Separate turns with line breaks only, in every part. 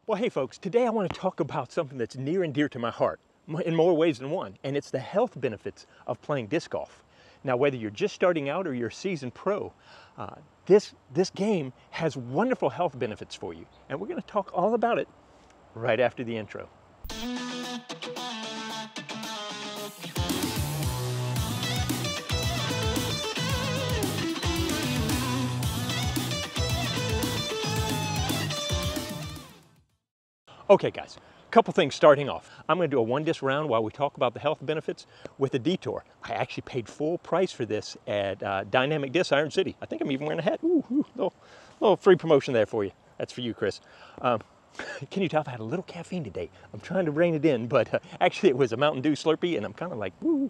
Well, hey folks, today I want to talk about something that's near and dear to my heart in more ways than one, and it's the health benefits of playing disc golf. Now, whether you're just starting out or you're a seasoned pro, this game has wonderful health benefits for you, and we're going to talk all about it right after the intro. Okay guys, a couple things starting off. I'm going to do a one disc round while we talk about the health benefits with a detour. I actually paid full price for this at Dynamic Disc, Iron City. I think I'm even wearing a hat. Ooh, little free promotion there for you. That's for you, Chris. Can you tell I've had a little caffeine today? I'm trying to rein it in, but actually it was a Mountain Dew Slurpee and I'm kind of like, woo.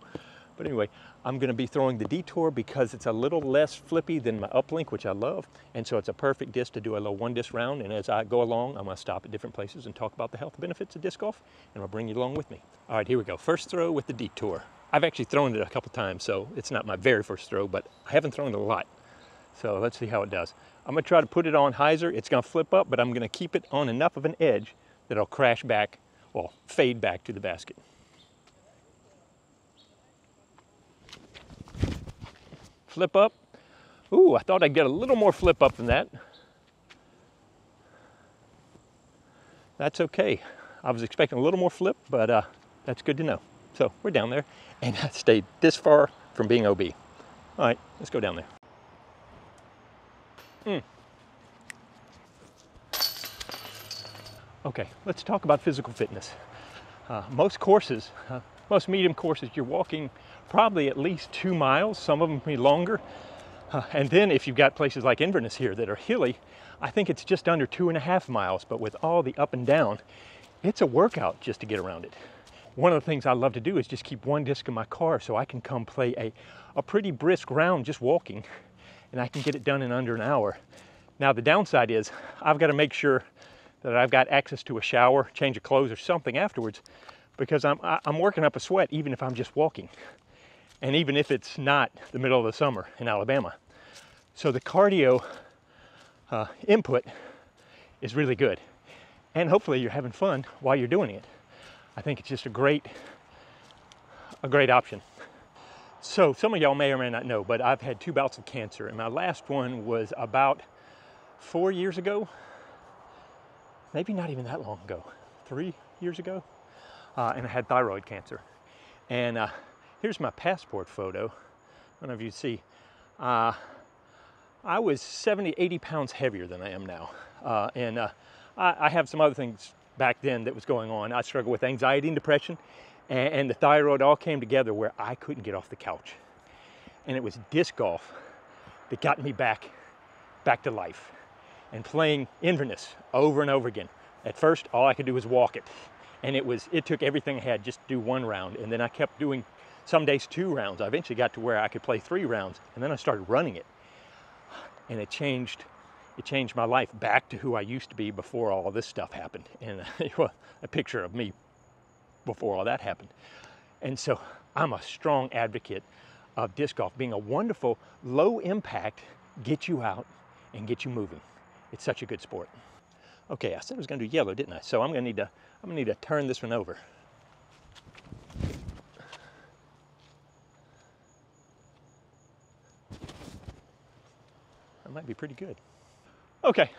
But anyway, I'm going to be throwing the detour because it's a little less flippy than my uplink, which I love. And so it's a perfect disc to do a little one disc round. And as I go along, I'm going to stop at different places and talk about the health benefits of disc golf. And I'll bring you along with me. All right, here we go. First throw with the detour. I've actually thrown it a couple times, so it's not my very first throw, but I haven't thrown it a lot. So let's see how it does. I'm going to try to put it on hyzer. It's going to flip up, but I'm going to keep it on enough of an edge that it'll crash back, well, fade back to the basket. Flip up. Ooh, I thought I'd get a little more flip up than that. That's okay. I was expecting a little more flip, but that's good to know. So we're down there, and I stayed this far from being OB. All right, let's go down there. Okay, let's talk about physical fitness. Most courses, most medium courses, you're walking probably at least 2 miles, some of them may be longer. And then if you've got places like Inverness here that are hilly, I think it's just under 2.5 miles, but with all the up and down, it's a workout just to get around it. One of the things I love to do is just keep one disc in my car so I can come play a pretty brisk round just walking, and I can get it done in under an hour. Now the downside is I've got to make sure that I've got access to a shower, change of clothes or something afterwards, because I'm working up a sweat even if I'm just walking. And even if it's not the middle of the summer in Alabama. So the cardio input is really good. And hopefully you're having fun while you're doing it. I think it's just a great option. So some of y'all may or may not know, but I've had 2 bouts of cancer, and my last one was about 4 years ago. Maybe not even that long ago, 3 years ago. And I had thyroid cancer. And here's my passport photo. I don't know if you see. I was 70, 80 pounds heavier than I am now. I have some other things back then that was going on. I struggled with anxiety and depression, and the thyroid all came together where I couldn't get off the couch. And it was disc golf that got me back to life. And playing Inverness over and over again. At first, all I could do was walk it. And it took everything I had just to do 1 round. And then I kept doing some days 2 rounds. I eventually got to where I could play 3 rounds. And then I started running it. And it changed my life back to who I used to be before all of this stuff happened. And a picture of me before all that happened. And so I'm a strong advocate of disc golf being a wonderful, low impact, get you out and get you moving. It's such a good sport. Okay, I said I was going to do yellow, didn't I? So I'm going to need to turn this one over. That might be pretty good. Okay,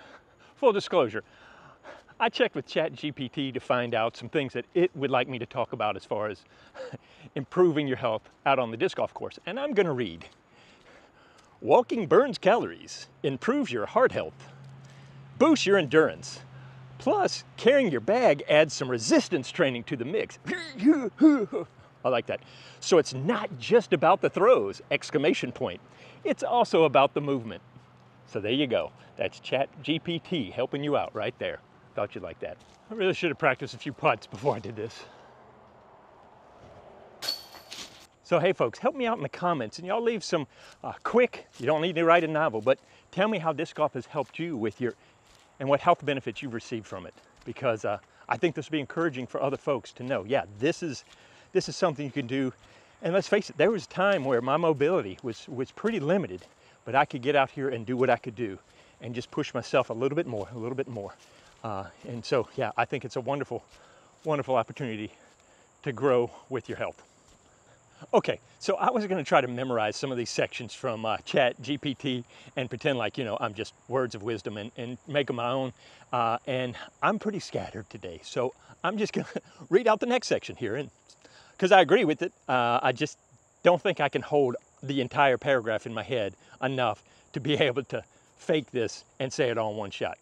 full disclosure. I checked with ChatGPT to find out some things that it would like me to talk about as far as improving your health out on the disc golf course. And I'm going to read. Walking burns calories, improves your heart health, boosts your endurance. Plus, carrying your bag adds some resistance training to the mix. I like that. So it's not just about the throws, exclamation point. It's also about the movement. So there you go. That's ChatGPT helping you out right there. Thought you'd like that. I really should have practiced a few putts before I did this. So hey folks, help me out in the comments, and y'all leave some quick, you don't need to write a novel, but tell me how disc golf has helped you with and what health benefits you've received from it. Because I think this will be encouraging for other folks to know, yeah, this is something you can do. And let's face it, there was a time where my mobility was pretty limited, but I could get out here and do what I could do and just push myself a little bit more. And so, yeah, I think it's a wonderful, wonderful opportunity to grow with your health. Okay, so I was going to try to memorize some of these sections from Chat GPT and pretend like, you know, I'm just words of wisdom and make them my own. And I'm pretty scattered today, so I'm just going to read out the next section here. And because I agree with it, I just don't think I can hold the entire paragraph in my head enough to be able to fake this and say it all in one shot.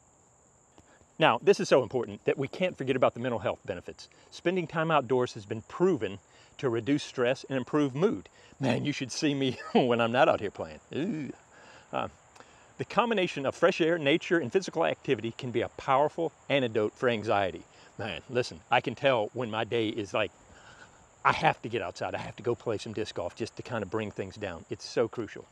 Now, this is so important that we can't forget about the mental health benefits. Spending time outdoors has been proven to reduce stress and improve mood. Man, you should see me when I'm not out here playing. The combination of fresh air, nature, and physical activity can be a powerful antidote for anxiety. Man, listen, I can tell when my day is like, I have to get outside. I have to go play some disc golf just to kind of bring things down. It's so crucial.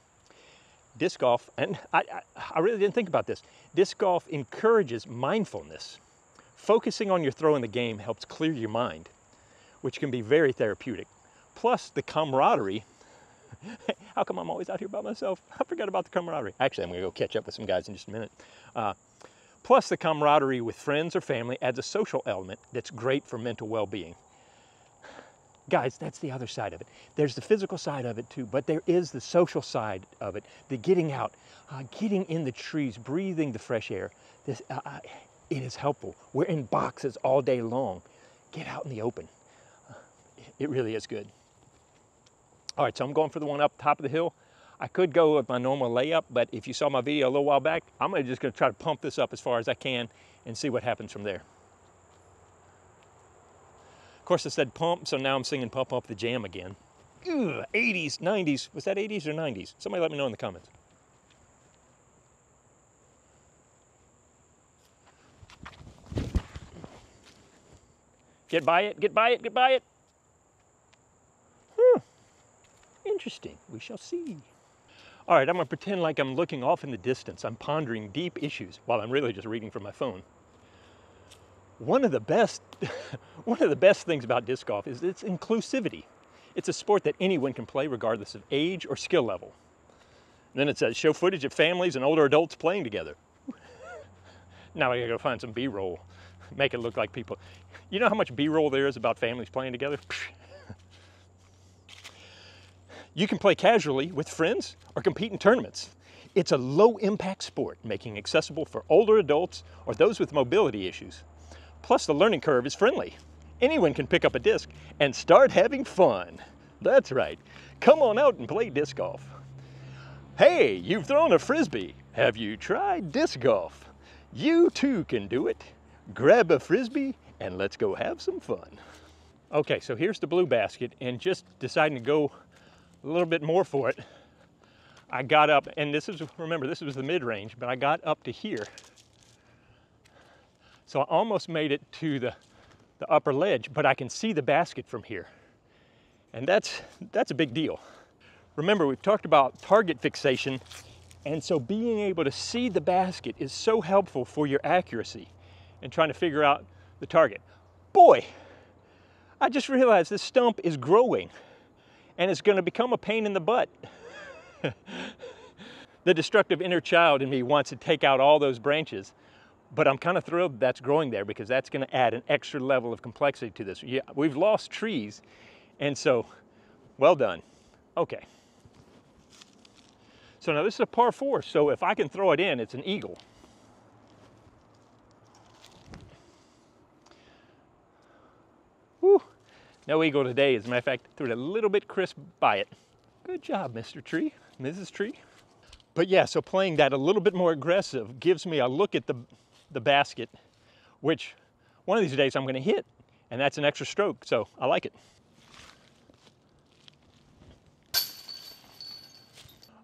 Disc golf, and I really didn't think about this. Disc golf encourages mindfulness. Focusing on your throw in the game helps clear your mind, which can be very therapeutic. Plus the camaraderie. How come I'm always out here by myself? I forgot about the camaraderie. Actually, I'm gonna go catch up with some guys in just a minute. Plus the camaraderie with friends or family adds a social element that's great for mental well-being. Guys, that's the other side of it. There's the physical side of it too, but there is the social side of it. The getting out, getting in the trees, breathing the fresh air. It is helpful. We're in boxes all day long. Get out in the open. It really is good. All right, so I'm going for the one up top of the hill. I could go with my normal layup, but if you saw my video a little while back, I'm just gonna try to pump this up as far as I can and see what happens from there. Of course, I said pump, so now I'm singing Pump Up the Jam again. Ugh, 80s, 90s. Was that 80s or 90s? Somebody let me know in the comments. Get by it, get by it, get by it. Interesting, we shall see. All right, I'm gonna pretend like I'm looking off in the distance. I'm pondering deep issues while I'm really just reading from my phone. One of the best things about disc golf is its inclusivity. It's a sport that anyone can play regardless of age or skill level. And then it says, show footage of families and older adults playing together. Now I gotta go find some B-roll, make it look like people. You know how much B-roll there is about families playing together? You can play casually with friends or compete in tournaments. It's a low-impact sport, making it accessible for older adults or those with mobility issues. Plus, the learning curve is friendly. Anyone can pick up a disc and start having fun. That's right. Come on out and play disc golf. Hey, you've thrown a frisbee. Have you tried disc golf? You too can do it. Grab a frisbee and let's go have some fun. Okay, so here's the blue basket, and just deciding to go a little bit more for it, I got up, and this is, remember, this was the mid-range, but I got up to here. So I almost made it to the upper ledge, but I can see the basket from here. And that's a big deal. Remember, we've talked about target fixation, and so being able to see the basket is so helpful for your accuracy and trying to figure out the target. Boy, I just realized this stump is growing and it's gonna become a pain in the butt. The destructive inner child in me wants to take out all those branches, but I'm kind of thrilled that's growing there because that's gonna add an extra level of complexity to this. Yeah, we've lost trees, and so, well done. Okay. So now this is a par 4, so if I can throw it in, it's an eagle. Whew. No eagle today. As a matter of fact, threw it a little bit crisp by it. Good job, Mr. Tree, Mrs. Tree. But yeah, so playing that a little bit more aggressive gives me a look at the basket, which one of these days I'm gonna hit, and that's an extra stroke, so I like it.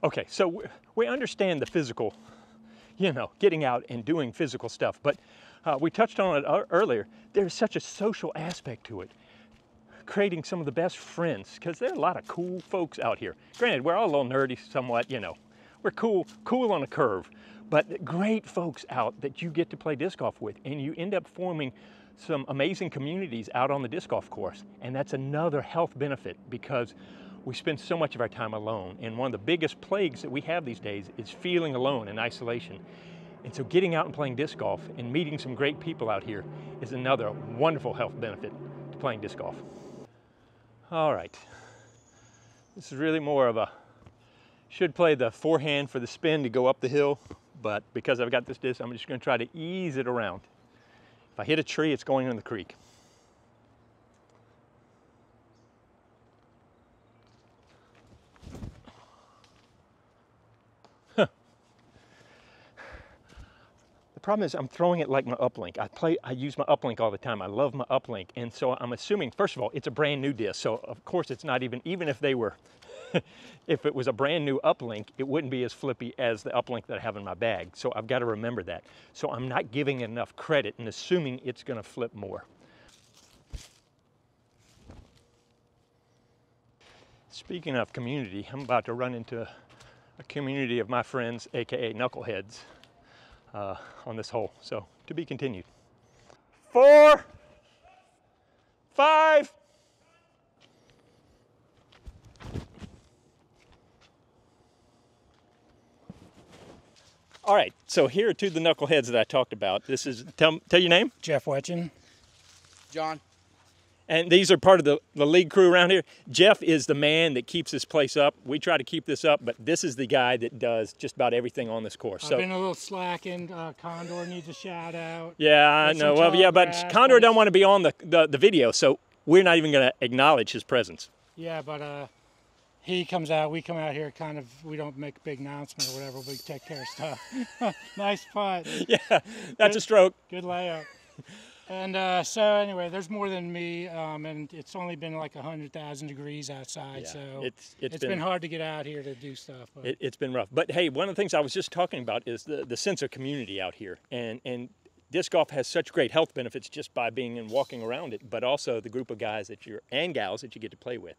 Okay, so we understand the physical, you know, getting out and doing physical stuff, but we touched on it earlier. There's such a social aspect to it. Creating some of the best friends, because there are a lot of cool folks out here. Granted, we're all a little nerdy somewhat, you know. We're cool on a curve, but great folks out that you get to play disc golf with, and you end up forming some amazing communities out on the disc golf course. And that's another health benefit because we spend so much of our time alone. And one of the biggest plagues that we have these days is feeling alone and isolation. And so getting out and playing disc golf and meeting some great people out here is another wonderful health benefit to playing disc golf. All right, this is really more of a, should play the forehand for the spin to go up the hill, but because I've got this disc, I'm just gonna try to ease it around. If I hit a tree, it's going in the creek. The problem is I'm throwing it like my uplink. I use my uplink all the time. I love my uplink. And so I'm assuming, first of all, it's a brand new disc. So of course it's not even if they were, if it was a brand new uplink, it wouldn't be as flippy as the uplink that I have in my bag. So I've got to remember that. So I'm not giving it enough credit and assuming it's going to flip more. Speaking of community, I'm about to run into a community of my friends, AKA Knuckleheads, on this hole. So to be continued. 4, 5. All right, so here are two of the Knuckleheads that I talked about. This is, tell your name?
Jeff Wetchen.
John.
And these are part of the league crew around here. Jeff is the man that keeps this place up. We try to keep this up, but this is the guy that does just about everything on this course.
I've been a little slackened. Condor needs a shout out.
Yeah, I know. Well, yeah, but Condor don't want to be on the video, so we're not even going to acknowledge his presence.
Yeah, but he comes out. We come out here kind of, we don't make a big announcement or whatever. We take care of stuff. Nice putt.
Yeah, that's a stroke.
Good layup. And so anyway, there's more than me, and it's only been like 100,000 degrees outside,
Yeah,
so
it's
been hard to get out here to do stuff. But
it's been rough. But hey, one of the things I was just talking about is the sense of community out here. And disc golf has such great health benefits just by being and walking around it, but also the group of guys and gals that you get to play with.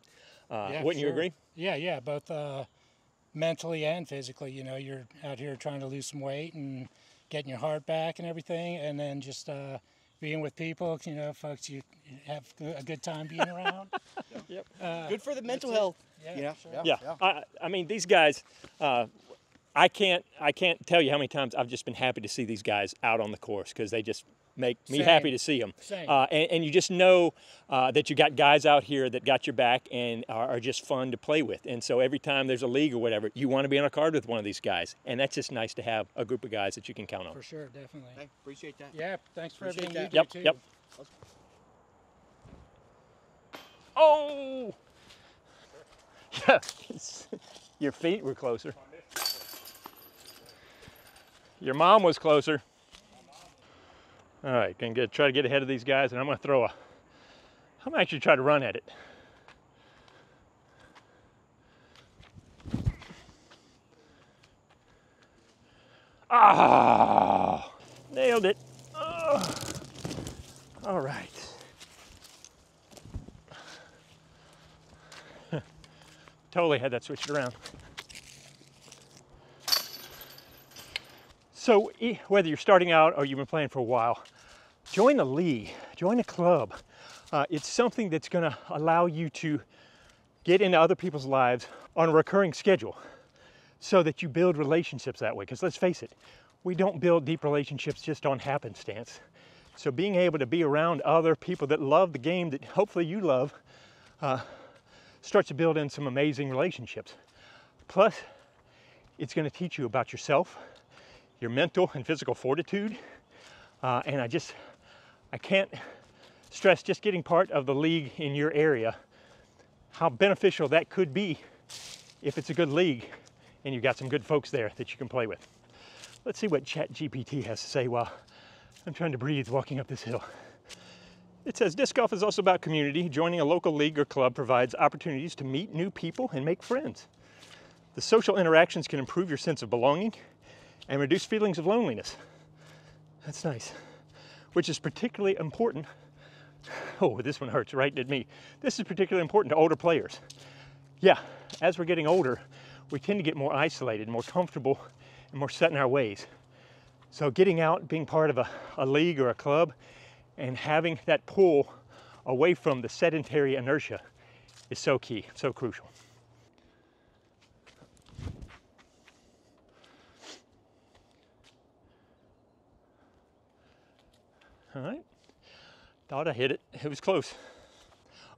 yeah,
Wouldn't you agree?
Yeah, both mentally and physically. You know, you're out here trying to lose some weight and getting your heart back and everything, and then just being with people, you know, folks you have a good time being around.
Yep.
Good for the mental health.
Yeah, sure.
Yeah. I mean, these guys, I can't tell you how many times I've just been happy to see these guys out on the course because they just make me happy to see them.
Same.
And you just know that you got guys out here that got your back and are just fun to play with. And so every time there's a league or whatever, you want to be on a card with one of these guys. And that's just nice to have a group of guys that you can count on.
For sure, definitely.
Hey, appreciate that.
Yeah, thanks for
Appreciate
everything
that.
you do,
Yep.
too.
Oh! Yeah, your feet were closer. Your mom was closer. All right, gonna try to get ahead of these guys, and I'm gonna actually try to run at it. Ah, nailed it. Oh. All right. Totally had that switched around. So whether you're starting out or you've been playing for a while, join a league, join a club. It's something that's gonna allow you to get into other people's lives on a recurring schedule so that you build relationships that way. Because let's face it, we don't build deep relationships just on happenstance. So being able to be around other people that love the game that hopefully you love starts to build in some amazing relationships. Plus, it's gonna teach you about yourself, your mental and physical fortitude. And I can't stress just getting part of the league in your area, how beneficial that could be if it's a good league and you've got some good folks there that you can play with. Let's see what ChatGPT has to say while I'm trying to breathe walking up this hill. It says, disc golf is also about community. Joining a local league or club provides opportunities to meet new people and make friends. The social interactions can improve your sense of belonging and reduce feelings of loneliness. That's nice. Which is particularly important. Oh, this one hurts right at me. This is particularly important to older players. Yeah, as we're getting older, we tend to get more isolated, more comfortable, and more set in our ways. So getting out, being part of a league or a club, and having that pull away from the sedentary inertia is so key, so crucial. All right. Thought I hit it. It was close.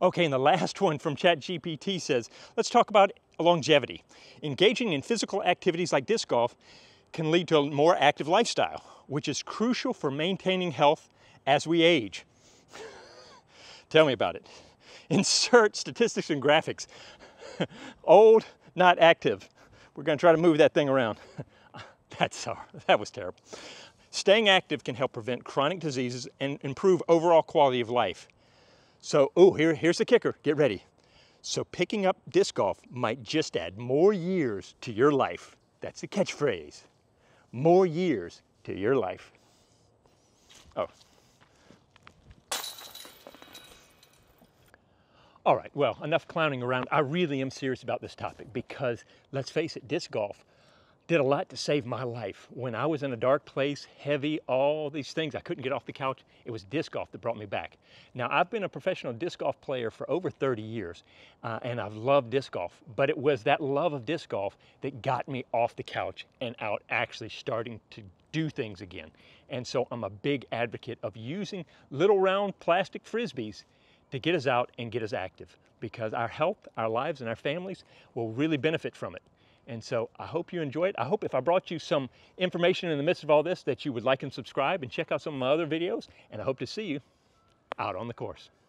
Okay, and the last one from ChatGPT says, let's talk about longevity. Engaging in physical activities like disc golf can lead to a more active lifestyle, which is crucial for maintaining health as we age. Tell me about it. Insert statistics and graphics. Old, not active. We're going to try to move that thing around. That was terrible. Staying active can help prevent chronic diseases and improve overall quality of life. So, here's the kicker. Get ready. So picking up disc golf might just add more years to your life. That's the catchphrase. More years to your life. Oh. All right, well, enough clowning around. I really am serious about this topic because, let's face it, disc golf did a lot to save my life. When I was in a dark place, heavy, all these things, I couldn't get off the couch, it was disc golf that brought me back. Now, I've been a professional disc golf player for over 30 years, and I've loved disc golf, but it was that love of disc golf that got me off the couch and out actually starting to do things again. And so I'm a big advocate of using little round plastic frisbees to get us out and get us active, because our health, our lives, and our families will really benefit from it. And so I hope you enjoy it. I hope if I brought you some information in the midst of all this that you would like and subscribe and check out some of my other videos. And I hope to see you out on the course.